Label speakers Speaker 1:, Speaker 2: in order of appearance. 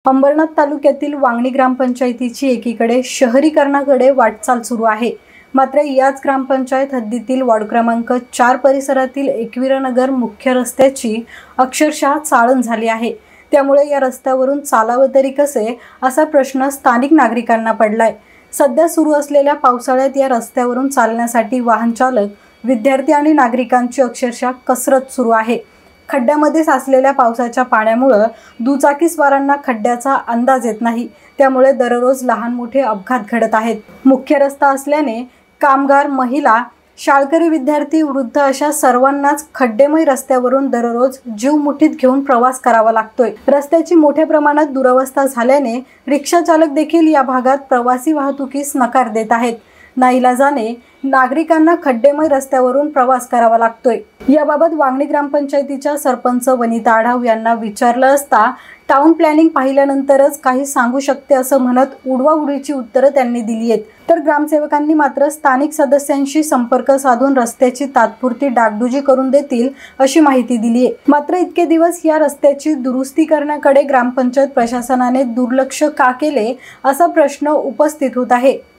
Speaker 1: अंबरनाथ तालुक्यातील वांगणी ग्रामपंचायतीची एकीकडे शहरीकरणाकडे वाटचाल सुरू आहे. मात्र याच ग्रामपंचायत हद्दीतील वॉर्ड क्रमांक 4 परिसरातील एकवीरनगर मुख्य रस्त्याची अक्षरशः चाळण झाली आहे. त्यामुळे या रस्त्यावरून चालावं तरी कसे असा प्रश्न स्थानिक नागरिकांना पडलाय. सध्या सुरू असलेल्या पावसाळ्यात या रस्त्यावरून चालण्यासाठी वाहन चालक, विद्यार्थी आणि नागरिकांची अक्षरशः कसरत सुरू आहे. खड्ड्यामध्ये साचलेल्या पावसाच्या पाण्यामुळे दुचाकीस्वारांना खड्ड्याचा अंदाज येत नाही. त्यामुळे दररोज लहान मोठे अपघात घडत आहेत. मुख्य रस्ता असल्याने कामगार, महिला, शाळकरी, विद्यार्थी, वृद्ध अशा सर्वांनाच खड्डेमय रस्त्यावरून दररोज जीव मुठीत घेऊन प्रवास करावा लागतोय. रस्त्याची मोठ्या प्रमाणात दुरवस्था झाल्याने रिक्षा चालक देखील या भागात प्रवासी वाहतुकीस नकार देत आहेत. नाईलाजाने नागरिकांना खड्डेमय रस्त्यावरून प्रवास करावा लागतोय. याबाबत वांगणी ग्रामपंचायतीच्या सरपंच वनिता आढाव यांना विचारलं असता टाउन प्लॅनिंग पाहिल्यानंतरच काही सांगू शकते असं म्हणत उडवाउडवीची उत्तरं त्यांनी दिली आहेत. तर ग्रामसेवकांनी मात्र स्थानिक सदस्यांशी संपर्क साधून रस्त्याची तात्पुरती डागडुजी करून देतील अशी माहिती दिली आहे. मात्र इतके दिवस या रस्त्याची दुरुस्ती करण्याकडे ग्रामपंचायत प्रशासनाने दुर्लक्ष का केले असा प्रश्न उपस्थित होत आहे.